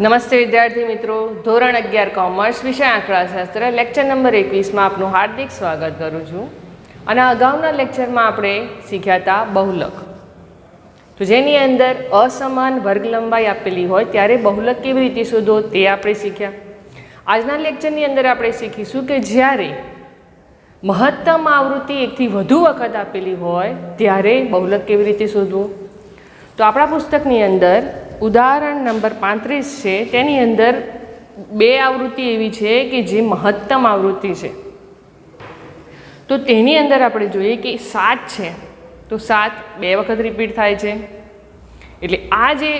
નમસ્તે વિદ્યાર્થી મિત્રો, ધોરણ 11 કોમર્સ વિષય આંકડાશાસ્ત્ર લેક્ચર નંબર 21માં આપનું હાર્દિક સ્વાગત કરું છું. અને અગાઉના લેક્ચરમાં આપણે શીખ્યા હતા બહુલક, તો જેની અંદર અસમાન વર્ગ લંબાઈ આપેલી હોય ત્યારે બહુલક કેવી રીતે શોધવો તે આપણે શીખ્યા. આજના લેક્ચરની અંદર આપણે શીખીશું કે જ્યારે મહત્તમ આવૃત્તિ એકથી વધુ વખત આપેલી હોય ત્યારે બહુલક કેવી રીતે શોધવું. તો આપણા પુસ્તકની અંદર ઉદાહરણ નંબર 35 છે, તેની અંદર બે આવૃત્તિ એવી છે કે જે મહત્તમ આવૃત્તિ છે. તો તેની અંદર આપણે જોઈએ કે 7 છે, તો 7 બે વખત રિપીટ થાય છે. એટલે આ જે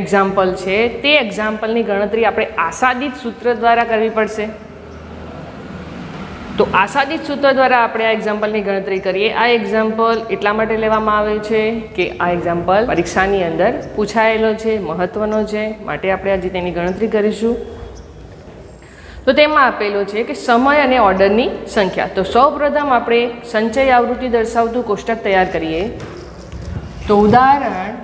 એક્ઝામ્પલ છે તે એક્ઝામ્પલની ગણતરી આપણે આસાદિત સૂત્ર દ્વારા કરવી પડશે. તો આસાદિત સૂત્ર દ્વારા આપણે આ એક્ઝામ્પલની ગણતરી કરીએ. આ એક્ઝામ્પલ એટલા માટે લેવામાં આવે છે કે આ એક્ઝામ્પલ પરીક્ષાની અંદર પૂછાયેલો છે, મહત્ત્વનો છે, માટે આપણે આજે તેની ગણતરી કરીશું. તો તેમાં આપેલો છે કે સમય અને ઓર્ડરની સંખ્યા. તો સૌપ્રથમ આપણે સંચય આવૃત્તિ દર્શાવતું કોષ્ટક તૈયાર કરીએ. તો ઉદાહરણ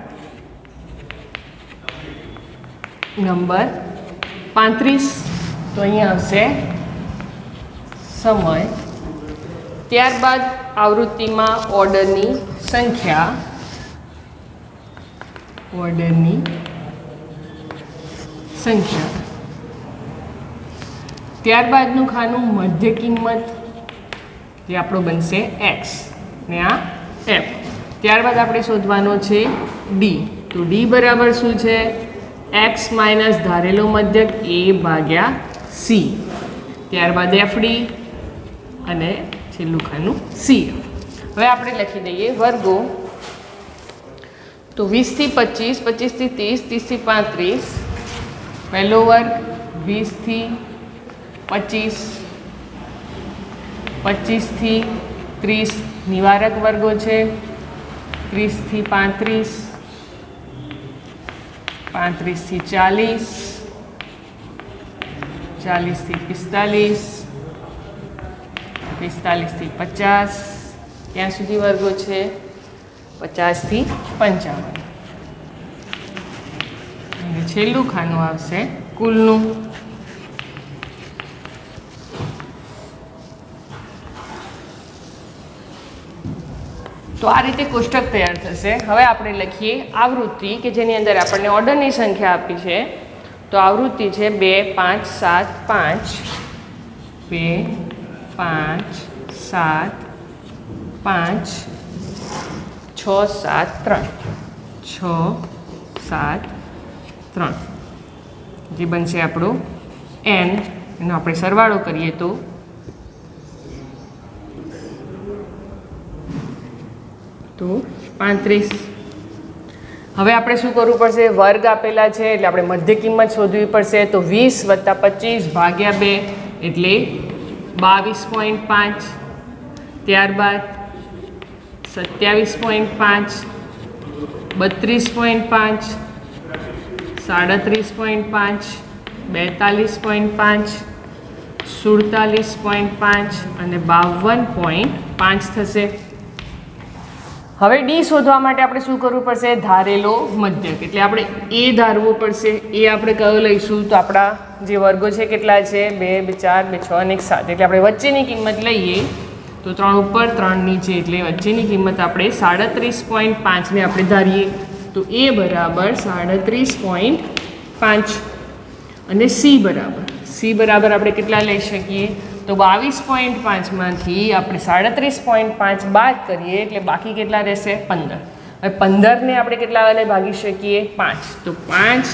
નંબર 35, તો અહીંયા આવશે સમય, ત્યારબાદ આવૃત્તિમાં ઓર્ડરની સંખ્યા, ત્યારબાદનું ખાનું મધ્ય કિંમત જે આપણો બનશે x ને આ f. ત્યારબાદ આપણે શોધવાનો છે d. તો d બરાબર શું છે? x માઇનસ ધારેલો મધ્યક a ભાગ્યા c. ત્યારબાદ fd અને છેલ્લું ખાનું CF. હવે આપણે લખી દઈએ વર્ગો. તો 20 થી 25, 25 થી 30, 30 થી 35, પહેલો વર્ગ 20 થી 25, 25 થી 30 નિવારક વર્ગો છે, 30 થી 35, 35 થી 40, 40 થી 45, 45 થી 50, ત્યાં સુધી વર્ગો છે, 50 થી 55. અને છેલ્લું ખાનું આવશે કુલનું. તો આ રીતે કોષ્ટક તૈયાર થશે. હવે આપણે લખીએ આવૃત્તિ કે જેની અંદર આપણને ઓર્ડરની સંખ્યા આપી છે. તો આવૃત્તિ છે 2, 5, 7, 5, 2, 5, 7, 5, 6, 7, 3, 6, 7, 3, જે બનશે આપણો n. એનો આપણે સરવાળો કરીએ તો 35. હવે આપણે શું કરવું પડશે? વર્ગ આપેલા છે એટલે આપણે મધ્ય કિંમત શોધવી પડશે. તો 20 + 25 ભાગ્યા 2 એટલે 22.5. ત્યારબાદ 27.5, 32.5, 37.5, 42.5, 47.5 અને 52.5 થશે. હવે ડી શોધવા માટે આપણે શું કરવું પડશે? ધારેલો મધ્યક, એટલે આપણે એ ધારવો પડશે. એ આપણે કયો લઈશું? તો આપણા જે વર્ગો છે કેટલા છે? 2, 4, 2, 6 અને 1, 7. એટલે આપણે વચ્ચેની કિંમત લઈએ તો 3 ઉપર 3 નીચે, એટલે વચ્ચેની કિંમત આપણે 37.5 ને આપણે ધારીએ. તો એ બરાબર 37.5 અને સી બરાબર આપણે કેટલા લઈ શકીએ? તો 22.5 માંથી આપણે 37.5 બાદ કરીએ એટલે બાકી કેટલા રહેશે? 15. હવે 15 ને આપણે કેટલા વાલે ભાગી શકીએ? 5. તો 5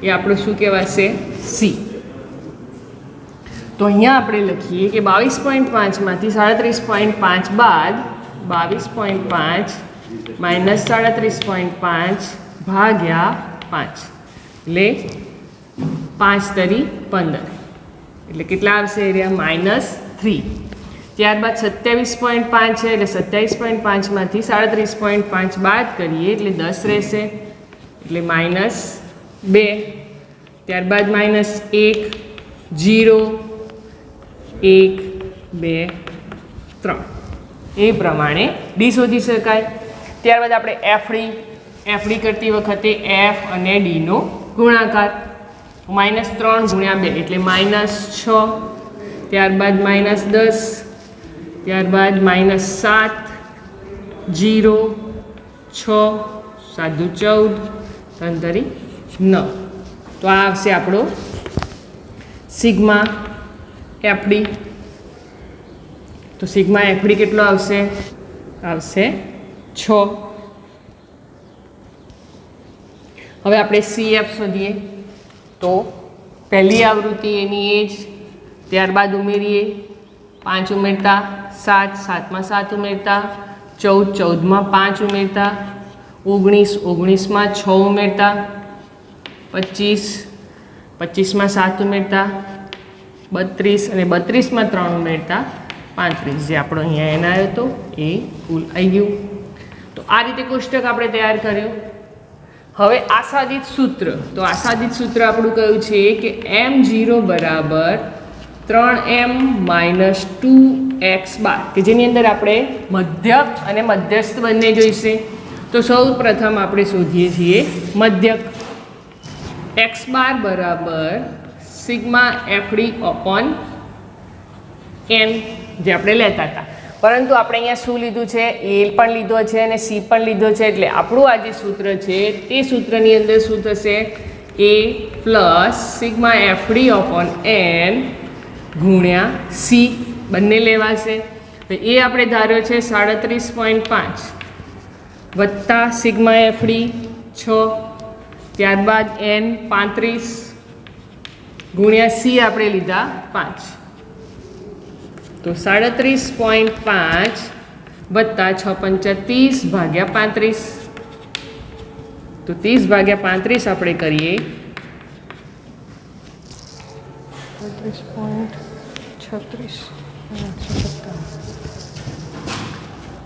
એ આપણું શું કહેવાશે? સી. તો અહીંયા આપણે લખીએ કે 22.5 માંથી 37.5 બાદ 22.5 માઇનસ 37.5 ભાગ્યા 5 એટલે 5 તરી 15. એટલે કેટલા આવશે? એરિયા -3. ત્યારબાદ 27.5 છે એટલે 27.5 માંથી 37.5 બાદ કરીએ એટલે 10 રહેશે, એટલે -2. ત્યારબાદ -1, 0, 1, 2, 3 એ પ્રમાણે ડી શોધી શકાય. ત્યારબાદ આપણે એફડી કરતી વખતે એફ અને ડીનો ગુણાકાર -3 ગુણ્યા 2 એટલે -6, ત્યારબાદ -10, ત્યારબાદ -7, 0, 6, 7 × 14, 9. તો આ આવશે આપણો સિગ્મા એફડી. તો સિગ્મા એફડી કેટલો આવશે? આવશે 6. હવે આપણે CF શોધીએ. તો પહેલી આવૃત્તિ એની એ જ, ત્યારબાદ ઉમેરીએ 5 ઉમેરતા 7, 7માં 7 ઉમેરતા 14, 14માં 5 ઉમેરતા 19, 19માં 6 ઉમેરતા 25, 25માં 7 ઉમેરતા 32 અને 32માં 3 ઉમેરતા 35, જે આપણો અહીંયા એન આવ્યો હતો એ કુલ આવી ગયું. તો આ રીતે કોષ્ટક આપણે તૈયાર કર્યું. હવે આસાદિત સૂત્ર. તો આસાદિત સૂત્ર આપણું કયું છે કે m0 બરાબર 3m - 2x બાર, કે જેની અંદર આપણે મધ્યક અને મધ્યસ્થ બંને જોઈશે. તો સૌ પ્રથમ આપણે શોધીએ છીએ મધ્યક. x બાર બરાબર સિગ્મા એફડી અપોન n, જે આપણે લેતા હતા. પરંતુ આપણે અહીંયા શું લીધું છે? એ પણ લીધો છે અને સી પણ લીધો છે. એટલે આપણું આ જે સૂત્ર છે તે સૂત્રની અંદર શું થશે? a plus sigma FD upon n ગુણ્યા સી બંને લેવાશે. તો એ આપણે ધાર્યો છે 37.5 વત્તા સિગ્મા એફડી 6, ત્યારબાદ n 35 ગુણ્યા સી આપણે લીધા 5. તો 37.5 વત્તા 6 × 30 ભાગ્યા 35. તો 30 ભાગ્યા 35 આપણે કરીએ 35.36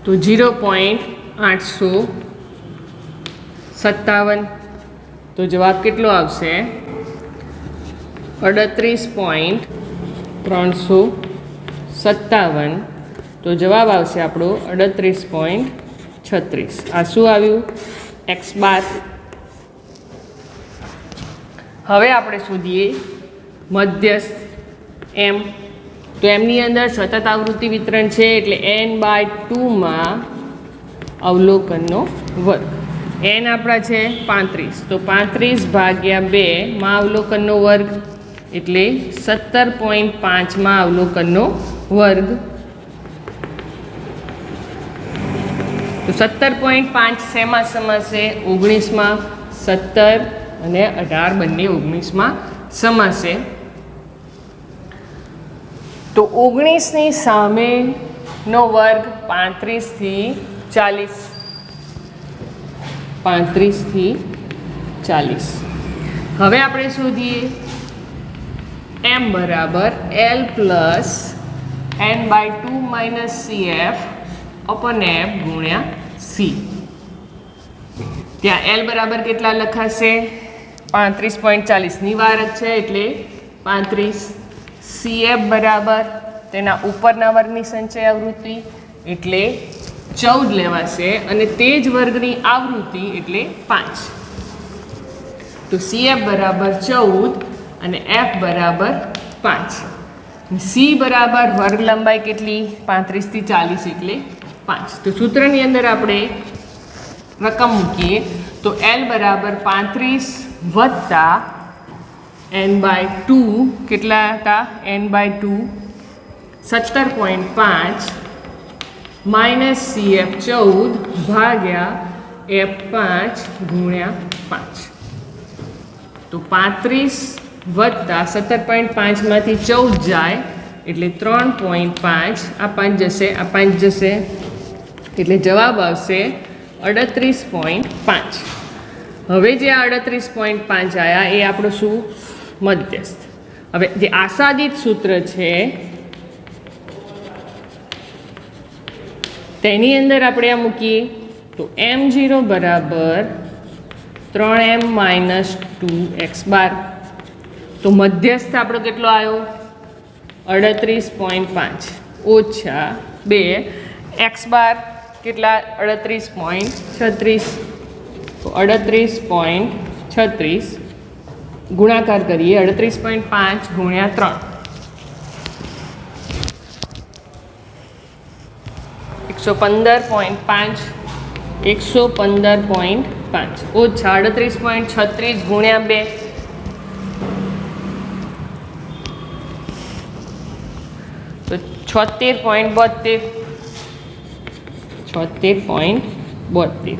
તો 0.857. તો જવાબ કેટલો આવશે? 38.357. તો જવાબ આવશે આપણો 38.36. આ શું આવ્યું? x બાર. હવે આપણે શોધીએ મધ્યસ્થ m. તો એમની અંદર સતત આવૃત્તિ વિતરણ છે એટલે n/2માં અવલોકનનો વર્ગ. n આપણા છે 35, તો 35 ભાગ્યા 2માં અવલોકનનો વર્ગ એટલે 17.5માં અવલોકનનો વર્ગ. તો 17.5 શેમાં સમાશે? 19માં. 17 અને 18 બંને 19માં સમાશે. તો 19ની સામેનો વર્ગ 35 થી 40. 35 થી 40. હવે આપણે શોધીએ m બરાબર l plus n/2 - cf upon f ગુણ્યા c. ત્યાં l બરાબર કેટલા લખાશે? 35.40ની વારક છે એટલે 35. cf બરાબર તેના ઉપરના વર્ગની સંચય આવૃત્તિ એટલે 14 લેવાશે અને તે જ વર્ગની આવૃત્તિ એટલે 5. તો cf બરાબર 14 અને f બરાબર 5. c બરાબર વર્ગ લંબાઈ કેટલી? 35 થી 40 એટલે 5. તો સૂત્રની અંદર આપણે રકમ મૂકીએ તો l બરાબર 35 વત્તા n/2 કેટલા હતા? n/2 17.5 માઇનસ cf 14 ભાગ્યા f5 ગુણ્યા 5. તો 35 વત્તા 17.5માંથી 14 જાય એટલે 3.5. આ 5 જશે, આ 5 જશે એટલે જવાબ આવશે 38.5. હવે જે આ 38.5 આવ્યા એ આપણું શું? મધ્યસ્થ. હવે જે આસાદિત સૂત્ર છે તેની અંદર આપણે આ મૂકીએ તો m0 બરાબર 3m - 2x બાર. તો મધ્યસ્થ આપણો કેટલો આવ્યો? 38.5 ઓછા 2 x બાર કેટલા? 38.36. તો 38.36 ગુણાકાર કરીએ 38.5 ગુણ્યા 3 115.5 115.5 ઓછા 38.36 ગુણ્યા 2 તો 76.72 76.72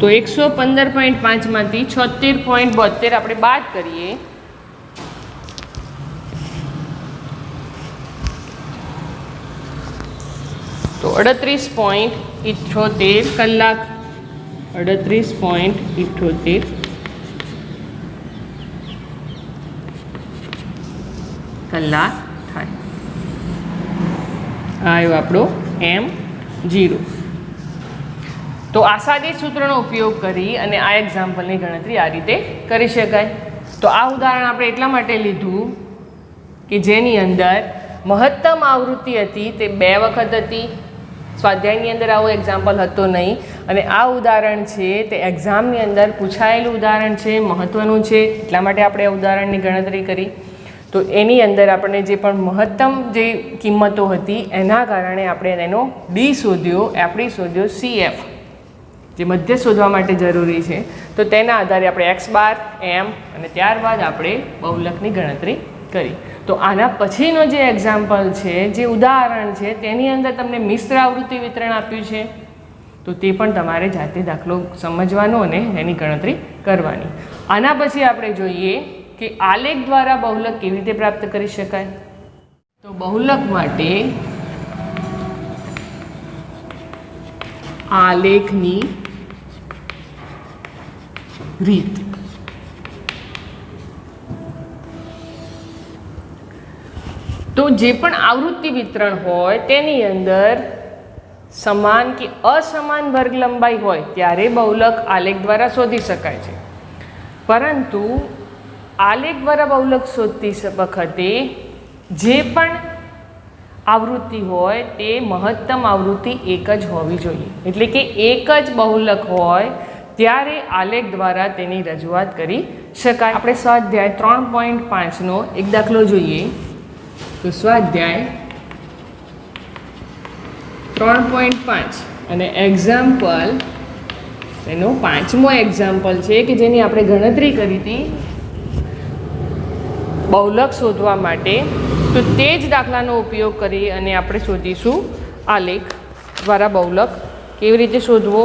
તો 115.5 માંથી 76.72 આપણે બાદ કરીએ તો 38.78 કલાક 38.78 કલાક થાય. આવ્યો આપણો M0. તો આસાદી સૂત્રનો ઉપયોગ કરી અને આ એક્ઝામ્પલની ગણતરી આ રીતે કરી શકાય. તો આ ઉદાહરણ આપણે એટલા માટે લીધું કે જેની અંદર મહત્તમ આવૃત્તિ હતી તે 2 વખત હતી. સ્વાધ્યાયની અંદર આવો એક્ઝામ્પલ હતો નહીં અને આ ઉદાહરણ છે તે એક્ઝામની અંદર પૂછાયેલું ઉદાહરણ છે, મહત્ત્વનું છે, એટલા માટે આપણે આ ઉદાહરણની ગણતરી કરી. તો એની અંદર આપણને જે પણ મહત્તમ જે કિંમતો હતી એના કારણે આપણે એનો ડી શોધ્યો, એફડી શોધ્યો, CF જે મધ્ય શોધવા માટે જરૂરી છે. તો તેના આધારે આપણે X બાર M અને ત્યારબાદ આપણે બહુલકની ગણતરી કરી. તો આના પછીનો જે એક્ઝામ્પલ છે, જે ઉદાહરણ છે, તેની અંદર તમને મિશ્ર આવૃત્તિ વિતરણ આપ્યું છે. તો તે પણ તમારે જાતે દાખલો સમજવાનો અને એની ગણતરી કરવાની. આના પછી આપણે જોઈએ કે આલેખ દ્વારા બહુલક કેવી રીતે પ્રાપ્ત કરી શકાય. તો બહુલક માટે આલેખની રીત. તો જે પણ આવૃત્તિ વિતરણ હોય તેની અંદર સમાન કે અસમાન વર્ગ લંબાઈ હોય ત્યારે બહુલક આલેખ દ્વારા શોધી શકાય છે. પરંતુ આલેખ દ્વારા બહુલક શોધતી વખતે જે પણ આવૃત્તિ હોય તે મહત્તમ આવૃત્તિ એક જ હોવી જોઈએ. એટલે કે એક જ બહુલક હોય ત્યારે આલેખ દ્વારા તેની રજૂઆત કરી શકાય. આપણે સ્વાધ્યાય 3.5નો એક દાખલો જોઈએ. તો સ્વાધ્યાય 3.5 અને એક્ઝામ્પલ એનો 5મો એક્ઝામ્પલ છે કે જેની આપણે ગણતરી કરી હતી બહુલક શોધવા માટે. તો તે જ દાખલાનો ઉપયોગ કરી અને આપણે શોધીશું આલેખ દ્વારા બહુલક કેવી રીતે શોધવો.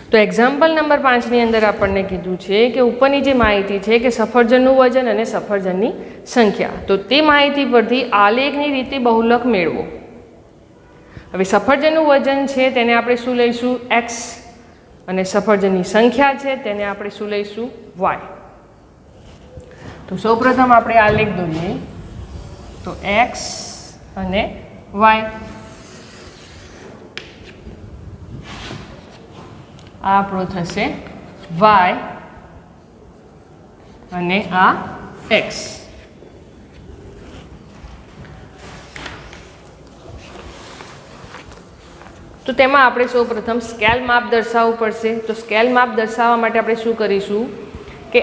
તો એક્ઝામ્પલ નંબર 5ની અંદર આપણને કીધું છે કે ઉપરની જે માહિતી છે કે સફરજનનું વજન અને સફરજનની સંખ્યા. તો તે માહિતી પરથી આલેખની રીતે બહુલક મેળવો. હવે સફરજનનું વજન છે તેને આપણે શું લઈશું? X અને સફરજનની સંખ્યા છે તેને આપણે શું લઈશું? Y. તો સૌપ્રથમ આપણે આલેખ દોરીએ. તો X અને Y. આ આપણો થશે Y અને આ X. તો તેમાં આપણે સૌપ્રથમ સ્કેલ માપ દર્શાવવું પડશે. તો સ્કેલ માપ દર્શાવવા માટે આપણે શું કરીશું કે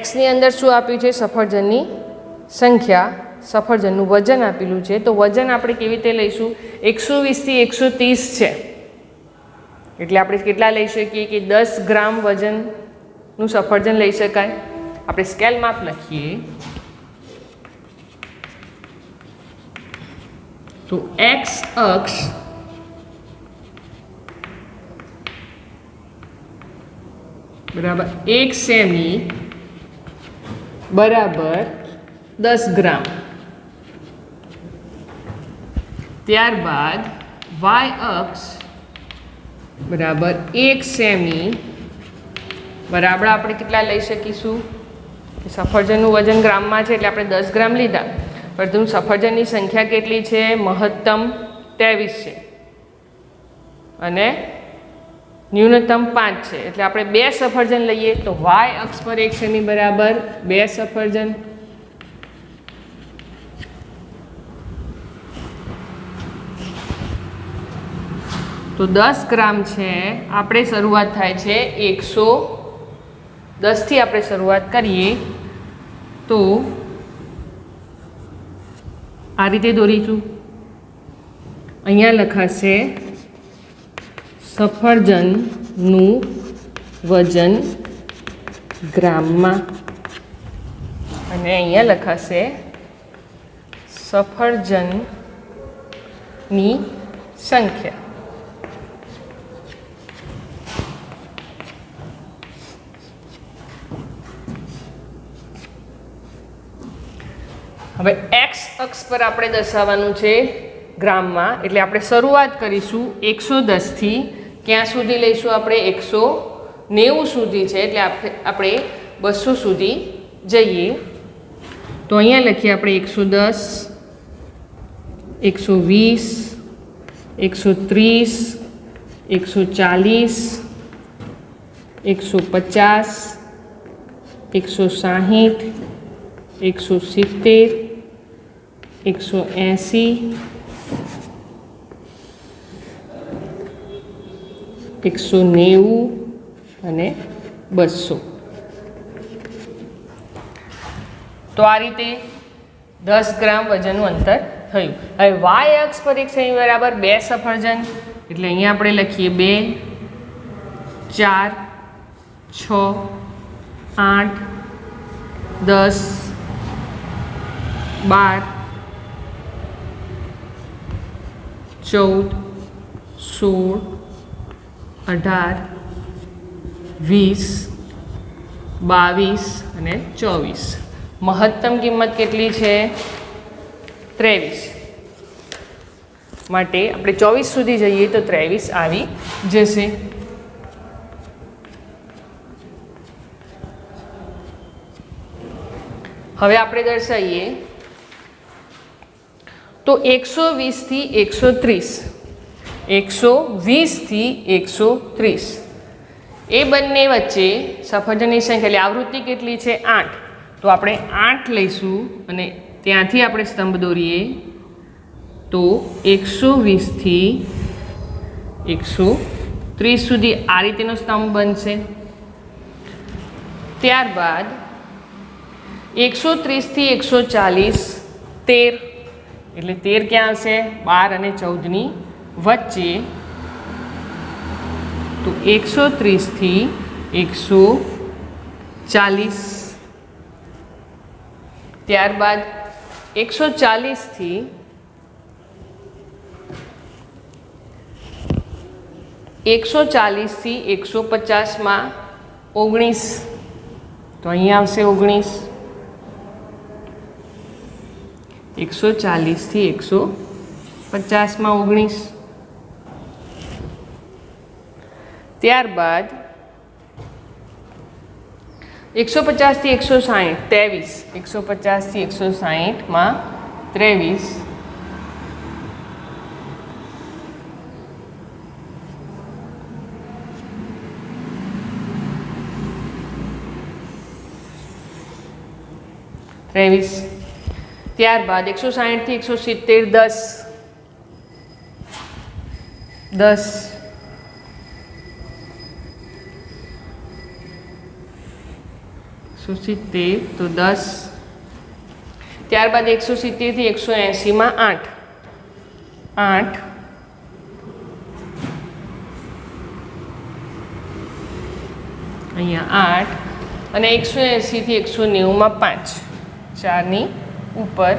Xની અંદર શું આપ્યું છે? સફરજનની સંખ્યા, સફરજનનું વજન આપેલું છે. તો વજન આપણે કેવી રીતે લઈશું? 120 થી 130 છે એટલે આપણે કેટલા લઈ શકીએ કે 10 ગ્રામ વજનનું સફરજન લઈ શકાય. આપણે સ્કેલ માપ લખીએ. તો X અક્ષ બરાબર 1 સેમી બરાબર 10 ગ્રામ. ત્યારબાદ Y અક્ષ બરાબર 1 સેમી બરાબર આપણે કેટલા લઈ શકીશું? સફરજનનું વજન ગ્રામમાં છે એટલે આપણે 10 ગ્રામ લીધા. પરંતુ સફરજનની સંખ્યા કેટલી છે? મહત્તમ 23 છે અને ન્યૂનતમ 5 છે એટલે આપણે 2 સફરજન લઈએ. તો Y અક્ષ પર 1 સેમી બરાબર 2 સફરજન. તો 10 ગ્રામ છે આપણે શરૂઆત થાય છે 120 10 થી આપણે શરૂઆત કરીએ તો આ રીતે દોરીશું. અહીંયા લખાશે સફરજનનું વજન ગ્રામમાં અને અહીંયા લખાશે સફરજનની સંખ્યા. હવે એક્સ અક્ષ પર આપણે દર્શાવવાનું છે ગ્રામમાં, એટલે આપણે શરૂઆત કરીશું 110 થી. ક્યાં સુધી લઈશું આપણે? 190 સુધી છે, એટલે આપણે 200 સુધી જઈએ. તો અહીંયા લખીએ આપણે 110, 120, 130, 140, 150, 160, 170, 180, 190 અને 200. તો આ રીતે 10 ગ્રામ વજનનું અંતર થયું. હવે વાય અક્ષ પર એક સંખ્યા બરાબર 2 સફરજન, એટલે અહીંયા આપણે લખીએ 2, 4, 6, 8, 10, 12, 14, 16, 18, 20, 22 અને 24. મહત્તમ કિંમત કેટલી છે? 23. માટે આપણે 24 સુધી જઈએ તો 23 આવી જશે. હવે આપણે દર્શાવીએ તો 120 થી 130, 120 થી 130 એ બંને વચ્ચે સફરજનની સંખ્યા એટલે આવૃત્તિ કેટલી છે? 8. તો આપણે 8 લઈશું અને ત્યાંથી આપણે સ્તંભ દોરીએ તો 120 થી 130 સુધી આ રીતેનો સ્તંભ બનશે. ત્યારબાદ 130 થી 140, 13, એટલે 13 ક્યાં આવશે? 12 અને 14ની વચ્ચે. તો 130 થી 140. ત્યારબાદ 140 થી 150માં 19, તો અહીંયા આવશે 19. 140 થી 150માં 19. ત્યારબાદ 150 થી 160, 23. 150 થી 160માં 23. ત્યારબાદ 160 થી 170, 10. 170 તો 10. ત્યારબાદ 170 થી 180માં 8, 8. અહીંયા 8 અને 180 થી 190માં 5, 4ની ઉપર.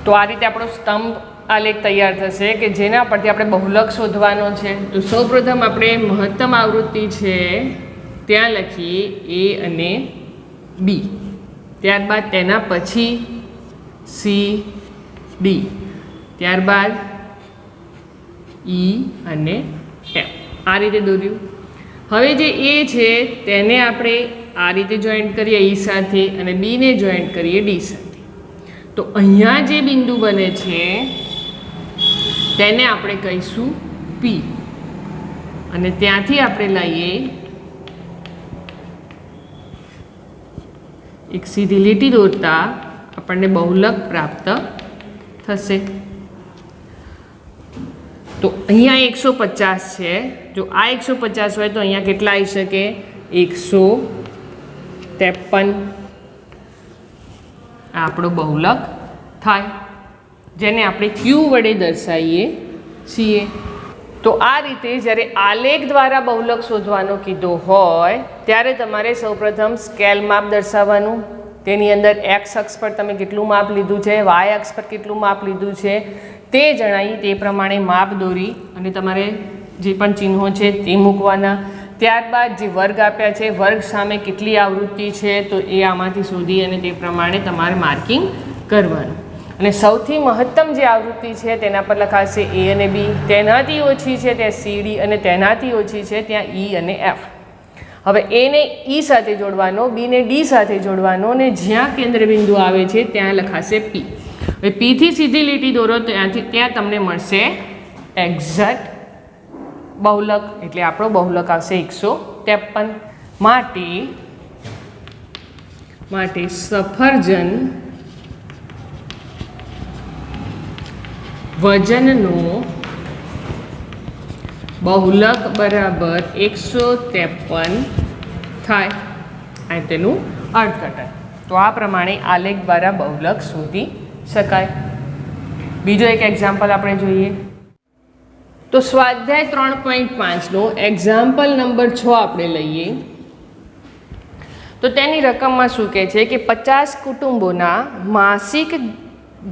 તો આ રીતે આપણો સ્તંભ આલેખ તૈયાર થશે કે જેના પરથી આપણે બહુલક શોધવાનો છે. તો સૌપ્રથમ આપણે મહત્તમ આવૃત્તિ છે ત્યાં લખીએ A અને B. ત્યારબાદ તેના પછી C, D. ત્યારબાદ E અને F. આ રીતે દોર્યું. હવે જે A છે તેને આપણે આ રીતે જોઈન્ટ કરીએ E સાથે અને B ને જોઈન્ટ કરીએ D સાથે. તો અહીંયા જે બિંદુ બને છે તેને આપણે કહીશું P અને ત્યાંથી આપણે લઈએ એક સીધી લીટી દોરતા આપણને બહુલક પ્રાપ્ત થશે. તો અહીંયા 150 છે. જો આ 150 હોય તો અહીંયા કેટલા આવી શકે? 153. આ આપણો બહુલક થાય, જેને આપણે ક્યુ વડે દર્શાવીએ છીએ. તો આ રીતે જ્યારે આલેખ દ્વારા બહુલક શોધવાનો કીધો હોય ત્યારે તમારે સૌપ્રથમ સ્કેલ માપ દર્શાવવાનું. તેની અંદર એક્સ અક્ષ પર તમે કેટલું માપ લીધું છે, વાય અક્ષ પર કેટલું માપ લીધું છે તે જણાવી તે પ્રમાણે માપ દોરી અને તમારે જે પણ ચિહ્નો છે તે મૂકવાના. ત્યારબાદ જે વર્ગ આપ્યા છે, વર્ગ સામે કેટલી આવૃત્તિ છે તો એ આમાંથી શોધી અને તે પ્રમાણે તમારે માર્કિંગ કરવાનું. અને સૌથી મહત્તમ જે આવૃત્તિ છે તેના પર લખાશે એ અને બી, તેનાથી ઓછી છે ત્યાં સી ડી અને તેનાથી ઓછી છે ત્યાં ઈ અને એફ. હવે એને ઈ સાથે જોડવાનો, બીને ડી સાથે જોડવાનો અને જ્યાં કેન્દ્રબિંદુ આવે છે ત્યાં લખાશે પી. હવે પીથી સીધી લીટી દોરો ત્યાં તમને મળશે એક્ઝેક્ટ બહુલક, એટલે આપણો બહુલક આવશે 153. માટે સફરજન વજનનો બહુલક બરાબર 153 થાય. આ તેનું અર્થઘટન. તો આ પ્રમાણે આલેખ દ્વારા બહુલક શોધી શકાય. બીજો એક એક્ઝામ્પલ આપણે જોઈએ. તો સ્વાધ્યાય 3.5નો એક્ઝામ્પલ નંબર 6 આપણે લઈએ. તો તેની રકમમાં શું કહે છે કે 50 કુટુંબોના માસિક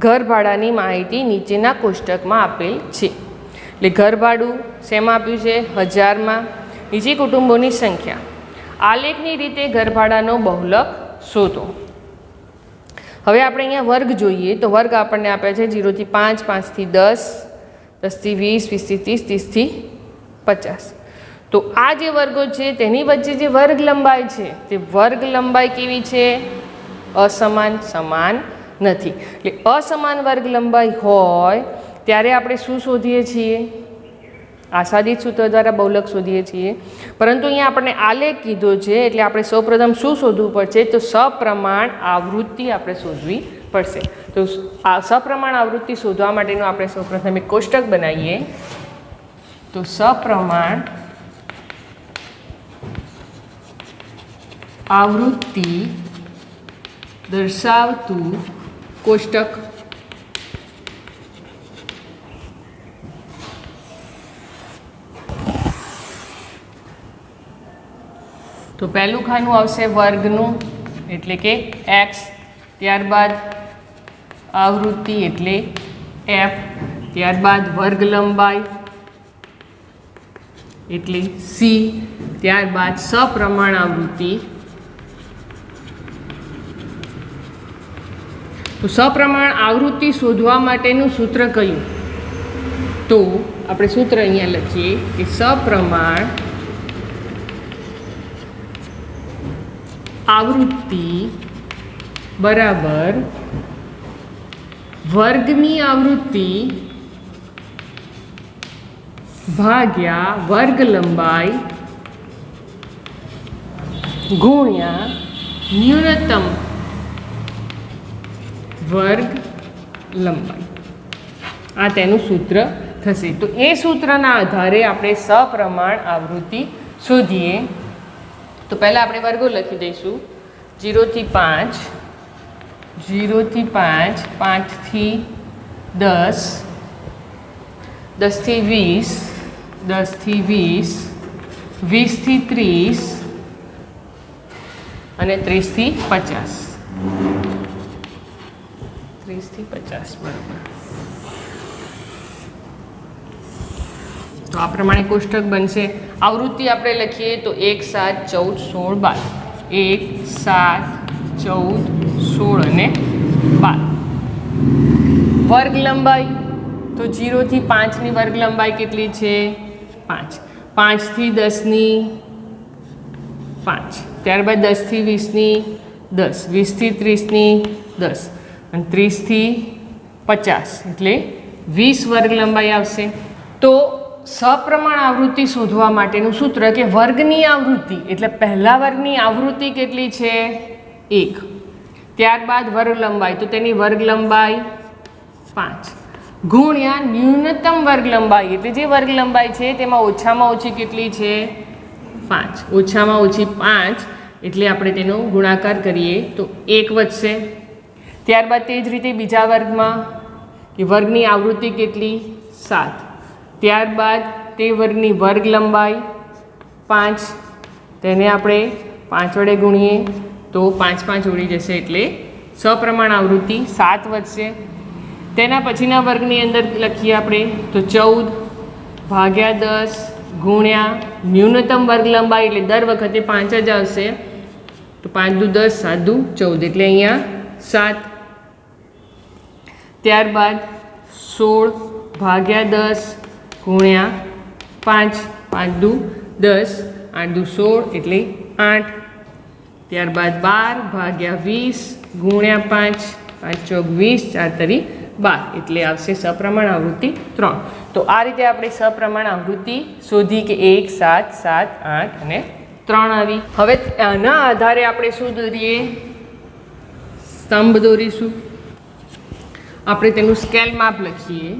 ઘર ભાડાની માહિતી નીચેના કોષ્ટકમાં આપેલ છે. એટલે ઘર ભાડું શેમાં આપ્યું છે? 1000માં. નીચે કુટુંબોની સંખ્યા. આલેખની રીતે ઘર ભાડાનો બહુલક શોધો. હવે આપણે અહીંયા વર્ગ જોઈએ તો વર્ગ આપણને આપ્યા છે 0 થી 5, 5 થી 10, 10 થી 20, 20 થી 30, 30 થી 50. તો આ જે વર્ગો છે તેની વચ્ચે જે વર્ગ લંબાઈ છે તે વર્ગ લંબાઈ કેવી છે? અસમાન, સમાન નથી. એટલે અસમાન વર્ગ લંબાઈ હોય ત્યારે આપણે શું શોધીએ છીએ? આસાદિત સૂત્ર દ્વારા બહુલક શોધીએ છીએ. પરંતુ અહીંયા આપણને આલેખ કીધો છે એટલે આપણે સૌપ્રથમ શું શોધવું પડશે? તો સપ્રમાણ આવૃત્તિ આપણે શોધવી પડશે. તો આ સપ્રમાણ આવૃત્તિ શોધવા માટેનું આપણે સૌપ્રથમ એક કોષ્ટક બનાવીએ. તો સપ્રમાણ આવૃત્તિ દર્શાવતું કોષ્ટક. તો પહેલું ખાનું આવશે વર્ગનું એટલે કે એક્સ, ત્યારબાદ આવૃત્તિ એટલે એફ, ત્યારબાદ વર્ગ લંબાઈ એટલે સી, ત્યારબાદ સપ્રમાણ આવૃત્તિ. તો સપ્રમાણ આવૃત્તિ શોધવા માટેનું સૂત્ર કયું? તો આપણે સૂત્ર અહીંયા લખીએ કે સપ્રમાણ આવૃત્તિ બરાબર વર્ગની આવૃત્તિ ભાગ્યા વર્ગ લંબાઈ ગુણ્યા ન્યૂનતમ વર્ગ લંબાઈ. આ તેનું સૂત્ર થશે. તો એ સૂત્રના આધારે આપણે સપ્રમાણ આવૃત્તિ શોધીએ. તો પહેલાં આપણે વર્ગો લખી દઈશું. 0 થી 5, 0 થી 5, 5 થી 10, 10 થી 20, 10 થી 20, 20 થી 30 અને 30 થી 50. 30 થી 50 બરાબર. તો આ પ્રમાણે કોષ્ટક બનશે. આવૃત્તિ આપણે લખીએ તો 1, 7, 14, 16, 12. 1, 7, 14, 16 અને 12. વર્ગ લંબાઈ તો 0 થી 5ની વર્ગ લંબાઈ કેટલી છે? 5. 5 થી 10ની 5, ત્યારબાદ 10 થી 20ની 10, 20 થી 30ની 10 અને 30 થી 50 એટલે 20 વર્ગ લંબાઈ આવશે. તો સપ્રમાણ આવૃત્તિ શોધવા માટેનું સૂત્ર કે વર્ગની આવૃત્તિ એટલે પહેલા વર્ગની આવૃત્તિ કેટલી છે? 1. ત્યારબાદ વર્ગ લંબાઈ તો તેની વર્ગ લંબાઈ 5. ગુણ્યા ન્યૂનતમ વર્ગ લંબાઈ, એટલે જે વર્ગ લંબાઈ છે તેમાં ઓછામાં ઓછી કેટલી છે 5, ઓછામાં ઓછી 5, એટલે આપણે તેનો ગુણાકાર કરીએ તો 1 વધશે. ત્યારબાદ તે જ રીતે બીજા વર્ગમાં કે વર્ગની આવૃત્તિ કેટલી 7, ત્યારબાદ તે વર્ગની વર્ગ લંબાઈ 5, તેને આપણે 5 વડે ગુણીએ તો 5 5 ઉડી જશે, એટલે સપ્રમાણ આવૃત્તિ 7 વધશે. તેના પછીના વર્ગની અંદર લખીએ આપણે તો 14 ભાગ્યા 10 ગુણ્યા ન્યૂનતમ વર્ગ લંબાઈ, એટલે દર વખતે 5 જ આવશે, તો 5 દુ 10 7 દુ 14, એટલે અહીંયા 7. ત્યારબાદ 16 ભાગ્યા 10 ગુણ્યા 5, 5 દુ 10 8 દુ 16, એટલે 8. ત્યારબાદ 12 ભાગ્યા 20 ગુણ્યા 5, 5 ચોક 20, 4 તરી 12, એટલે આવશે સપ્રમાણ આવૃત્તિ 3. તો આ રીતે આપણે સપ્રમાણ આવૃત્તિ શોધી કે 1 7 7 8 અને 3 આવી. હવે આના આધારે આપણે શું દોરીએ, સ્તંભ દોરીશું. આપણે તેનું સ્કેલ માપ લખીએ.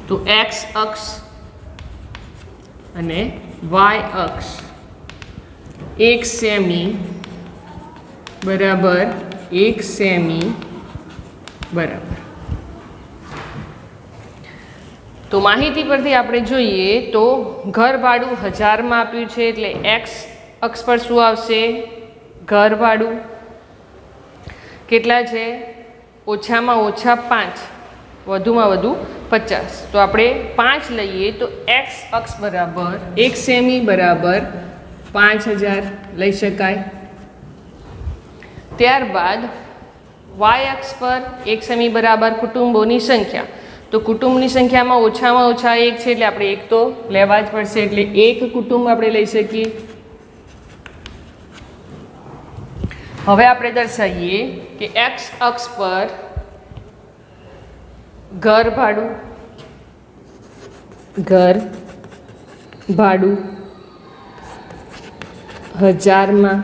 તો x અક્ષ અને y અક્ષ 1 સેમી બરાબર 1 સેમી બરાબર. તો માહિતી પરથી આપણે જોઈએ તો ઘર ભાડું 1000માં આપ્યું છે, એટલે x અક્ષ પર શું આવશે, ઘર ભાડું કેટલા છે, ઓછામાં ઓછા 5, વધુમાં વધુ 50. તો આપણે 5 લઈએ તો x અક્ષ બરાબર 1 સેમી બરાબર 5000 લઈ શકાય. ત્યારબાદ y અક્ષ પર 1 સેમી બરાબર કુટુંબોની સંખ્યા, તો કુટુંબની સંખ્યામાં ઓછામાં ઓછા 1 છે, એટલે આપણે 1 તો લેવા જ પડશે, એટલે 1 કુટુંબ આપણે લઈ શકીએ. હવે આપણે દર્શાવીએ કે x અક્ષ પર ઘર ભાડું 1000માં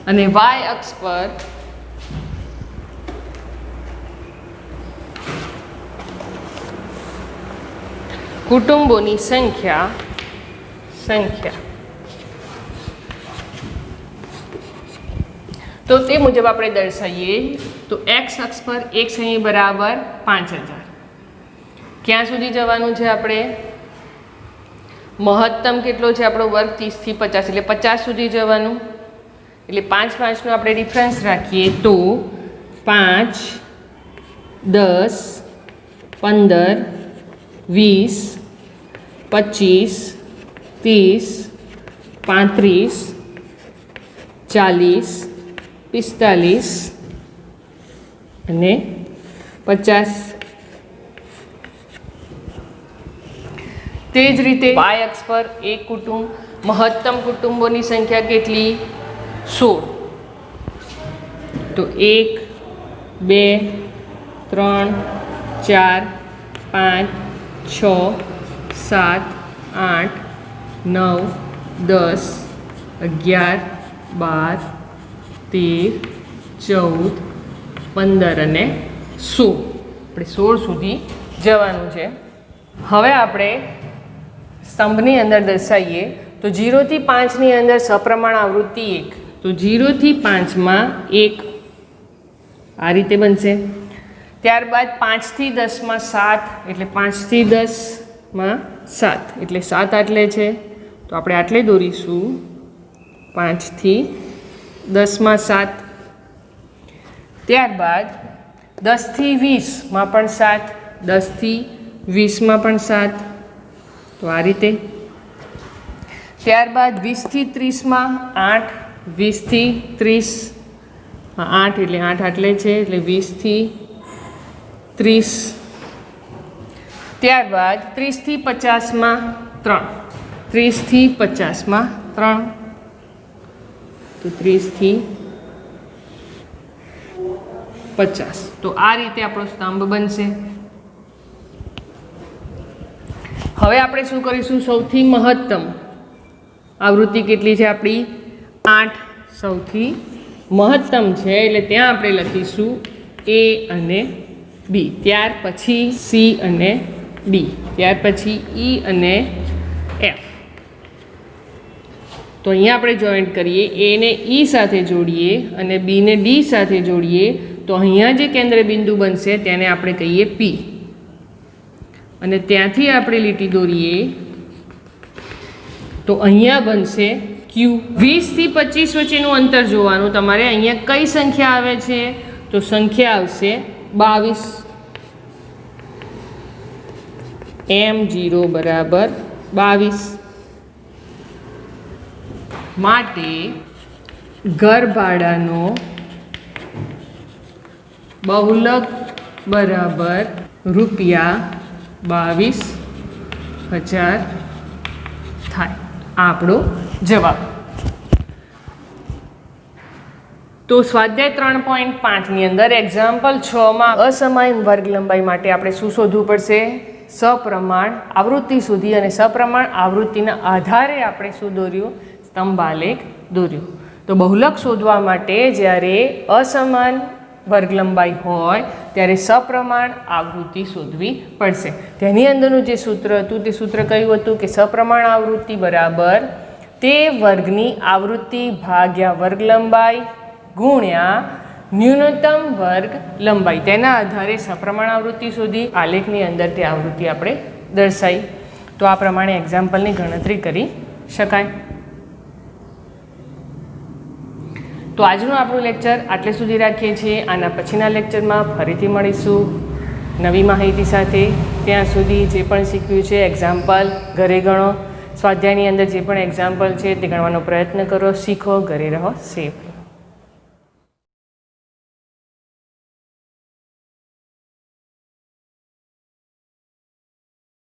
અને y અક્ષ પર કુટુંબોની સંખ્યા તો તે મુજબ આપણે દર્શાવીએ તો x અક્ષ પર 1 સેમી બરાબર 5000. ક્યાં સુધી જવાનું છે, આપણે મહત્તમ કેટલો છે આપણો વર્ગ 30 થી 50, એટલે 50 સુધી જવાનું, એટલે 5 5નો આપણે ડિફરન્સ રાખીએ તો 5 10 15 20 25 30 35 40 45 અને 50. તે જ રીતે y અક્ષ પર એક કુટુંબ, મહત્તમ કુટુંબોની સંખ્યા કેટલી 16, તો 1 2 3 4 5 6 7 8 9 10 11 12 13 14 15 અને 16, આપણે 16 સુધી જવાનું છે. હવે આપણે સ્તંભની અંદર દર્શાવીએ તો 0 થી 5 ની અંદર સપ્રમાણ આવૃત્તિ 1, તો 0 થી 5માં 1 આ રીતે બનશે. ત્યારબાદ 5 થી 10માં 7, એટલે 5 થી 10માં 7, એટલે 7 આટલે છે, તો આપણે આટલે દોરીશું 5 થી 10માં 7. ત્યારબાદ 10 થી 20માં પણ 7, 10 થી 20માં પણ 7, તો આ રીતે. ત્યારબાદ 20 થી 30માં 8, 20 થી 30માં 8, એટલે 8 આટલે છે, એટલે 20 થી 30. ત્યારબાદ 30 થી 50માં 3, 30 થી 50માં 3, તો 30 થી 50, તો આ રીતે આપણો સ્તંભ બનશે. હવે આપણે શું કરીશું, સૌથી મહત્તમ આવૃત્તિ કેટલી છે આપણી 8 સૌથી મહત્તમ છે, એટલે ત્યાં આપણે લખીશું A અને B, ત્યાર પછી C અને D, ત્યાર પછી E અને F. તો અહીંયા આપણે જોઈન્ટ કરીએ, A ને E સાથે જોડીએ અને B ને D સાથે જોડીએ, તો અહીંયા જે કેન્દ્ર બિંદુ બનશે તેને આપણે કહીએ P, અને ત્યાંથી આપણે લીટી દોરીએ તો અહીંયા બનશે Q. 20 થી 25 વચ્ચેનું અંતર જોવાનું તમારે. અહીંયા કઈ સંખ્યા આવે છે? તો સંખ્યા આવશે 22. M0 બરાબર 22. માટે ઘર ભાડાનો બહુલક બરાબર ₹22,000 થાય. આપણો જવાબ. તો સ્વાધ્યાય 3.5ની અંદર એક્ઝામ્પલ 6માં અસમાન વર્ગ લંબાઈ માટે આપણે શું શોધવું પડશે? સપ્રમાણ આવૃત્તિ શોધી, અને સપ્રમાણ આવૃત્તિના આધારે આપણે શું દોર્યું? સ્તંભાલેખ દોર્યું. તો બહુલક શોધવા માટે જ્યારે અસમાન વર્ગ લંબાઈ હોય ત્યારે સપ્રમાણ આવૃત્તિ શોધવી પડશે. તેની અંદરનું જે સૂત્ર હતું તે સૂત્ર કયું હતું? કે સપ્રમાણ આવૃત્તિ બરાબર તે વર્ગની આવૃત્તિ ભાગ્યા વર્ગ લંબાઈ ગુણ્યા ન્યૂનતમ વર્ગ લંબાઈ. તેના આધારે સપ્રમાણ આવૃત્તિ શોધી આલેખની અંદર તે આવૃત્તિ આપણે દર્શાવી. તો આ પ્રમાણે એક્ઝામ્પલની ગણતરી કરી શકાય. તો આજનું આપણું લેક્ચર આટલે સુધી રાખીએ છીએ. આના પછીના લેક્ચરમાં ફરીથી મળીશું નવી માહિતી સાથે. ત્યાં સુધી જે પણ શીખ્યું છે એક્ઝામ્પલ ઘરે ગણો. સ્વાધ્યાયની અંદર જે પણ એક્ઝામ્પલ છે તે ગણવાનો પ્રયત્ન કરો. શીખો, ઘરે રહો, સેફ.